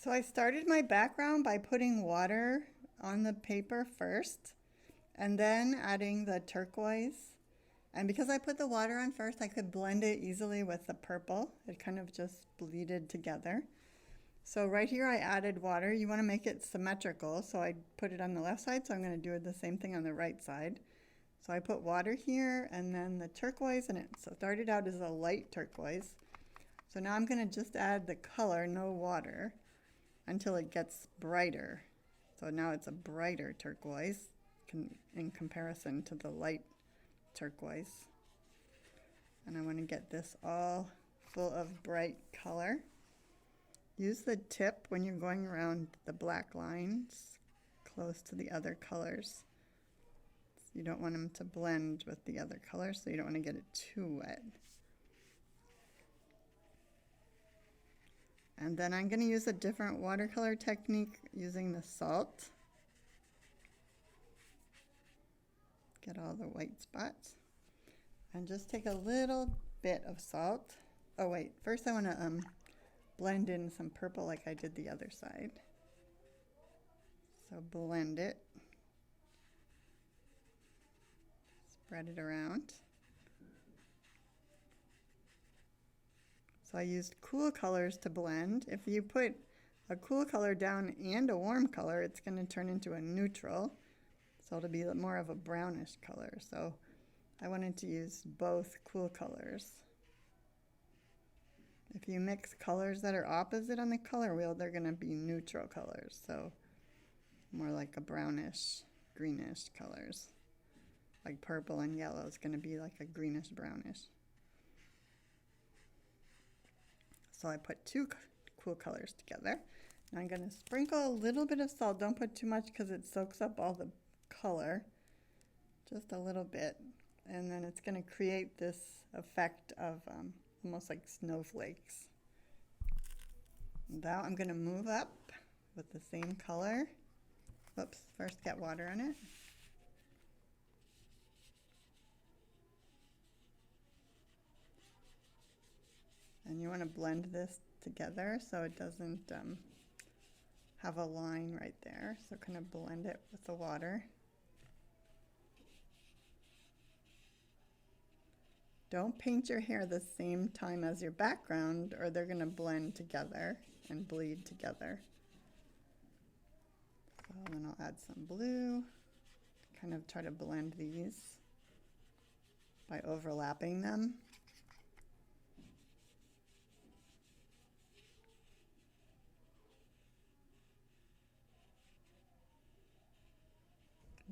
So I started my background by putting water on the paper first and then adding the turquoise. And because I put the water on first, I could blend it easily with the purple. It kind of just bleeded together. So right here I added water. You want to make it symmetrical, so I put it on the left side, so I'm going to do the same thing on the right side. So I put water here and then the turquoise, and it started out as a light turquoise. So now I'm going to just add the color, no water, until it gets brighter. So now it's a brighter turquoise in comparison to the light turquoise. And I want to get this all full of bright color. Use the tip when you're going around the black lines close to the other colors. You don't want them to blend with the other colors, so you don't want to get it too wet. And then I'm going to use a different watercolor technique using the salt. Get all the white spots. And just take a little bit of salt. Oh wait, first I want to blend in some purple like I did the other side. So blend it. Spread it around. So I used cool colors to blend. If you put a cool color down and a warm color, it's going to turn into a neutral. So it'll be more of a brownish color. So I wanted to use both cool colors. If you mix colors that are opposite on the color wheel, they're going to be neutral colors. So more like a brownish, greenish colors. Like purple and yellow is going to be like a greenish brownish. So I put two cool colors together. Now I'm going to sprinkle a little bit of salt. Don't put too much because it soaks up all the color. Just a little bit. And then it's going to create this effect of almost like snowflakes. Now I'm going to move up with the same color. Whoops, first get water on it. And you want to blend this together so it doesn't have a line right there. So kind of blend it with the water. Don't paint your hair the same time as your background or they're going to blend together and bleed together. So then I'll add some blue. Kind of try to blend these by overlapping them.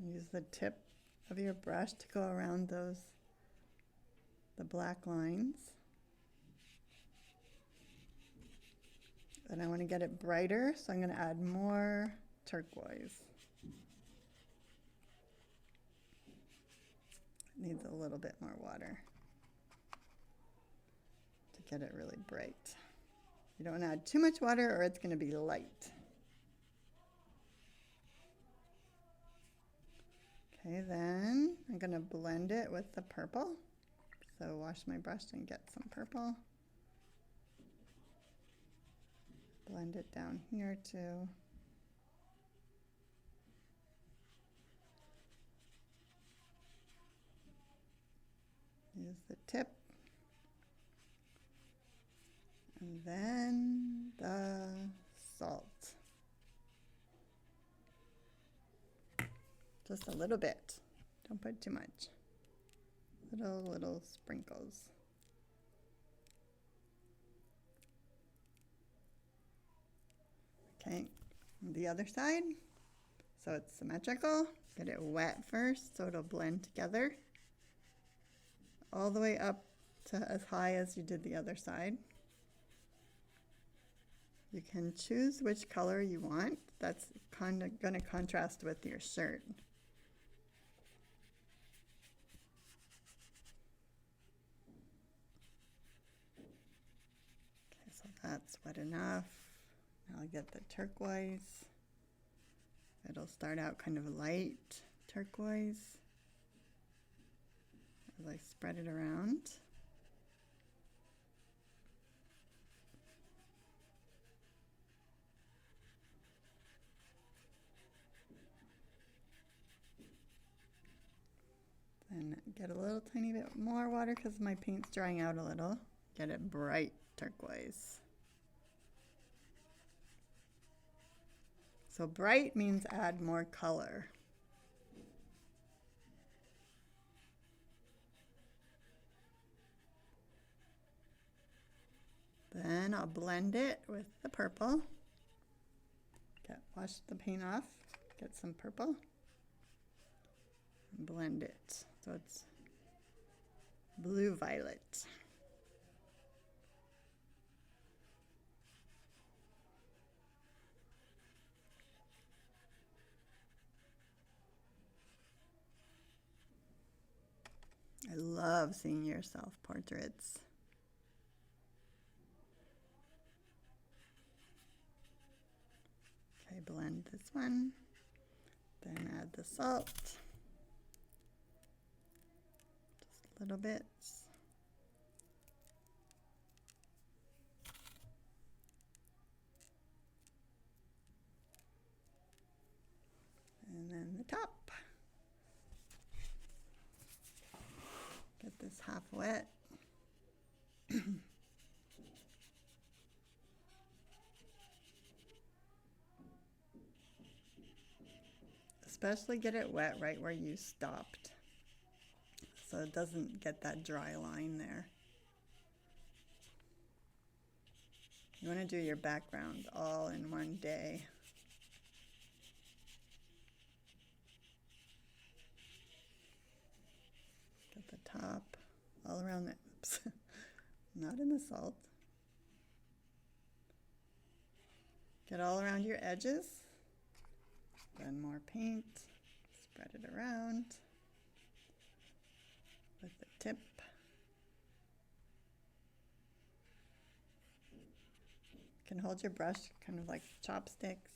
Use the tip of your brush to go around the black lines. And I want to get it brighter, so I'm going to add more turquoise. It needs a little bit more water to get it really bright. You don't want to add too much water or it's going to be light. Okay, then I'm going to blend it with the purple. So wash my brush and get some purple. Blend it down here too. Use the tip. And then the salt. Just a little bit. Don't put too much. Little sprinkles. Okay, the other side. So it's symmetrical. Get it wet first so it'll blend together. All the way up to as high as you did the other side. You can choose which color you want. That's kind of going to contrast with your shirt. Okay, so that's wet enough. Now I'll get the turquoise. It'll start out kind of light turquoise as I spread it around. Get a little tiny bit more water because my paint's drying out a little. Get it bright turquoise. So bright means add more color. Then I'll blend it with the purple. Wash the paint off, get some purple, and blend it so it's blue violet. I love seeing your self-portraits. Okay, blend this one, then add the salt, just little bits. And then the top. Get this half wet. Especially get it wet right where you stopped, so it doesn't get that dry line there. You want to do your background all in one day. Get the top all around the, oops, not in the salt. Get all around your edges. Then more paint, spread it around with the tip. You can hold your brush kind of like chopsticks.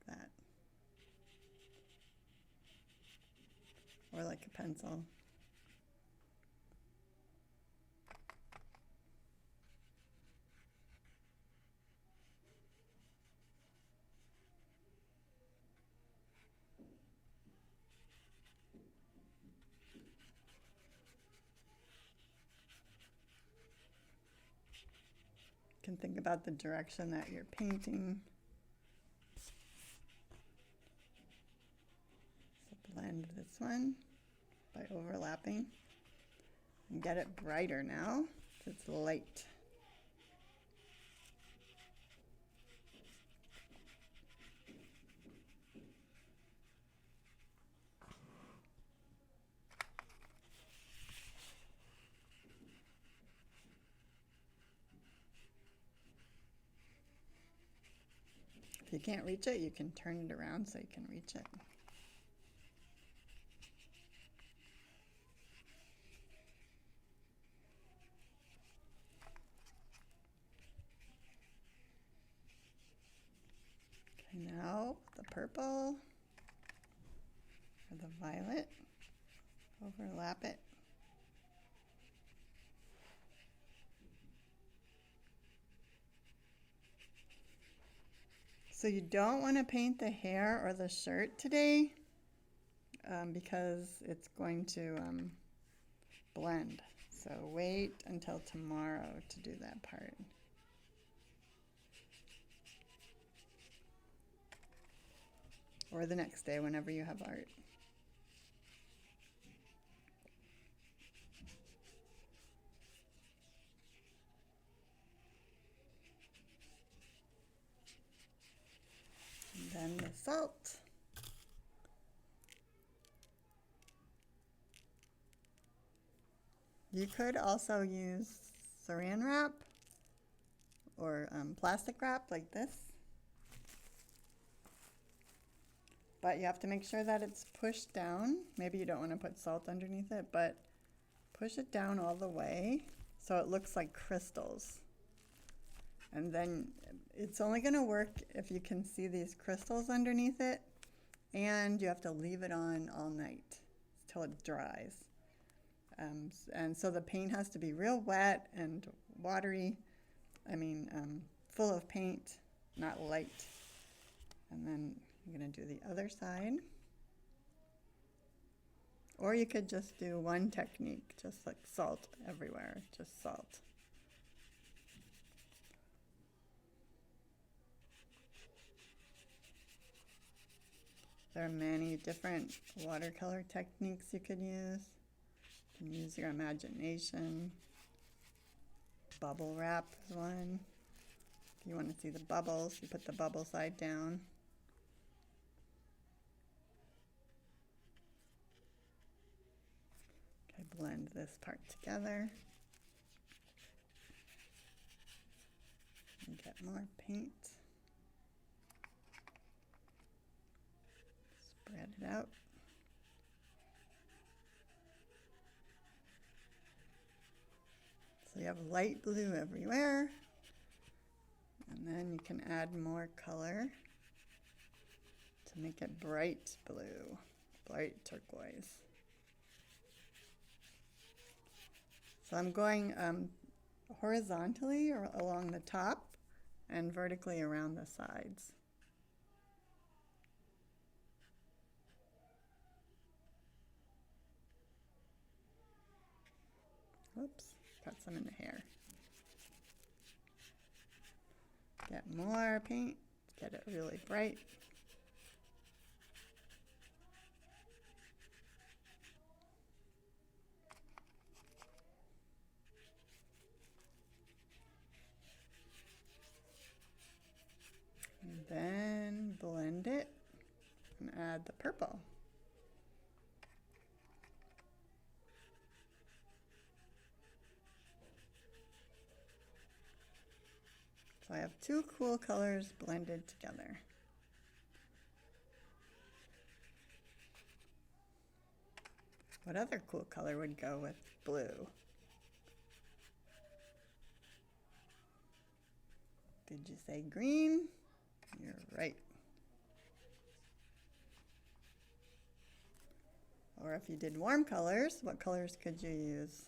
Like that. Or like a pencil. You can think about the direction that you're painting. So blend this one by overlapping and get it brighter now. It's light. If you can't reach it, you can turn it around so you can reach it. Okay, now the purple or the violet, overlap it. So you don't want to paint the hair or the shirt today because it's going to blend. So wait until tomorrow to do that part. Or the next day whenever you have art. And then the salt. You could also use saran wrap or plastic wrap like this. But you have to make sure that it's pushed down. Maybe you don't want to put salt underneath it, but push it down all the way so it looks like crystals. And then it's only going to work if you can see these crystals underneath it, and you have to leave it on all night till it dries. And so the paint has to be real wet and watery, full of paint, not light. And then I'm going to do the other side. Or you could just do one technique, just like salt everywhere, just salt. There are many different watercolor techniques you could use. You can use your imagination. Bubble wrap is one. If you want to see the bubbles, you put the bubble side down. Okay, blend this part together. And get more paint. Spread it out. So you have light blue everywhere. And then you can add more color to make it bright blue, bright turquoise. So I'm going horizontally or along the top and vertically around the sides. Oops, got some in the hair. Get more paint, get it really bright. And then blend it and add the purple. So I have two cool colors blended together. What other cool color would go with blue? Did you say green? You're right. Or if you did warm colors, what colors could you use?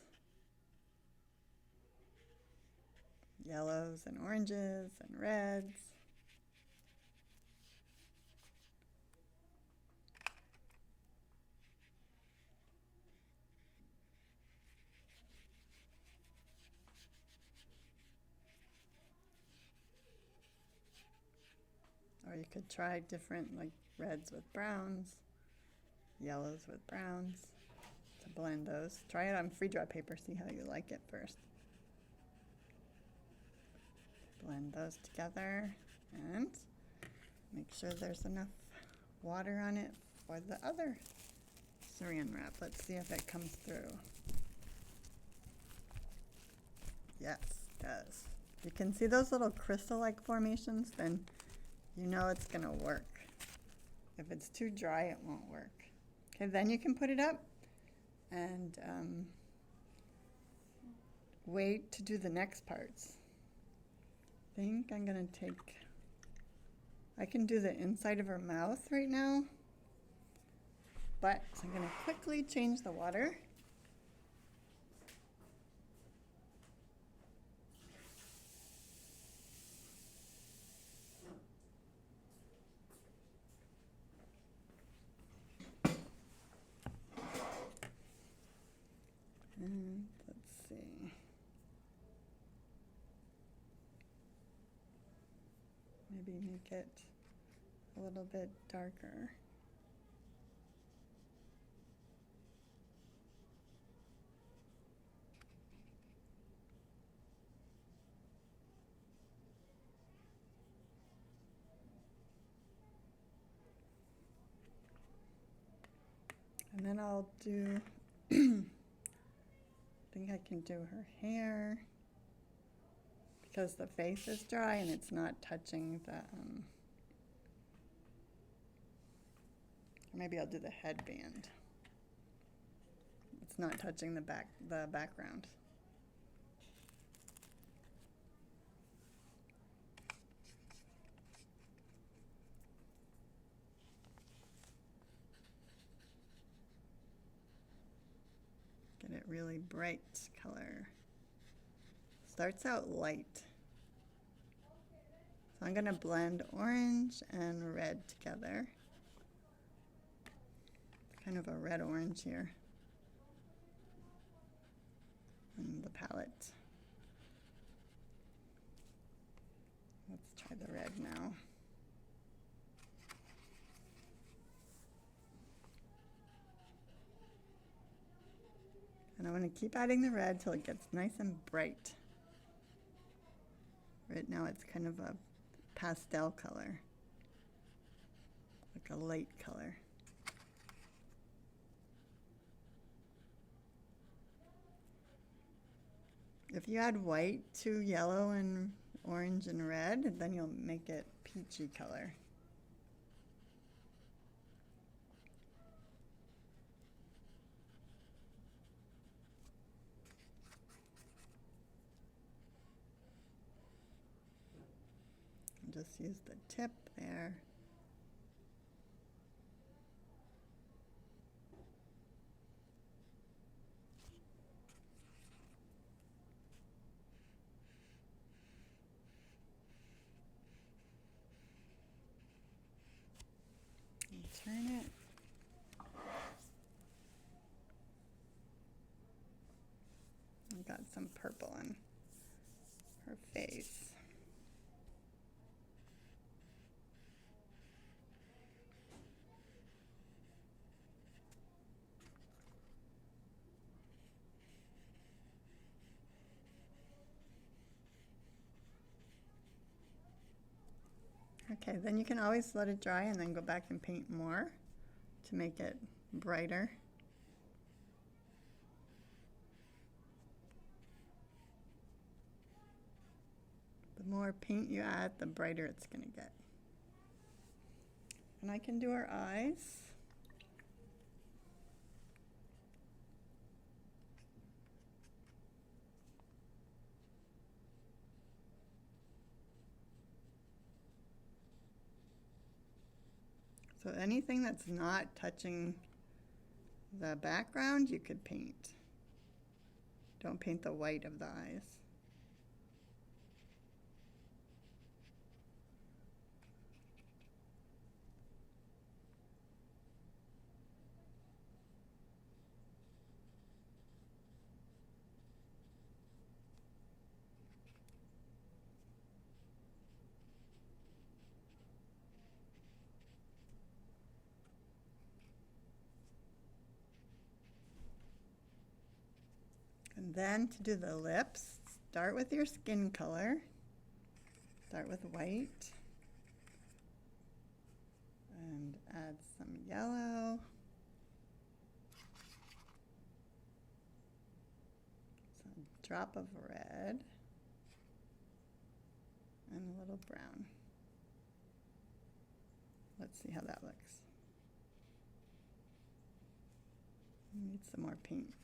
Yellows and oranges and reds. Or you could try different, like reds with browns, yellows with browns, to blend those. Try it on free draw paper, see how you like it first. Blend those together and make sure there's enough water on it for the other saran wrap. Let's see if it comes through. Yes, it does. You can see those little crystal-like formations, then you know it's gonna work. If it's too dry, it won't work. Okay, then you can put it up and wait to do the next parts. I think I'm gonna take, I can do the inside of her mouth right now, but I'm gonna quickly change the water. And let's see. Maybe make it a little bit darker. And then I'll do, I think I can do her hair because the face is dry and it's not touching the, or maybe I'll do the headband. It's not touching the background. Get it really bright color. Starts out light. So I'm gonna blend orange and red together. Kind of a red-orange here. in the palette. Let's try the red now. And I want to keep adding the red till it gets nice and bright. Right now it's kind of a pastel color, like a light color. If you add white to yellow and orange and red, then you'll make it peachy color. Just use the tip there. And turn it. I got some purple on her face. Okay, then you can always let it dry and then go back and paint more to make it brighter. The more paint you add, the brighter it's going to get. And I can do her eyes. So anything that's not touching the background, you could paint. Don't paint the white of the eyes. And then to do the lips, start with your skin color. Start with white. And add some yellow. Some drop of red. And a little brown. Let's see how that looks. Need some more paint.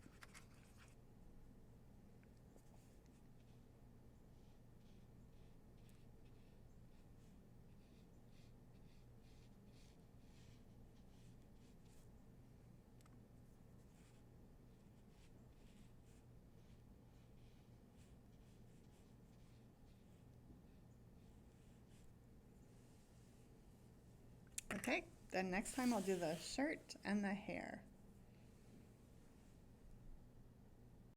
Okay, then next time I'll do the shirt and the hair.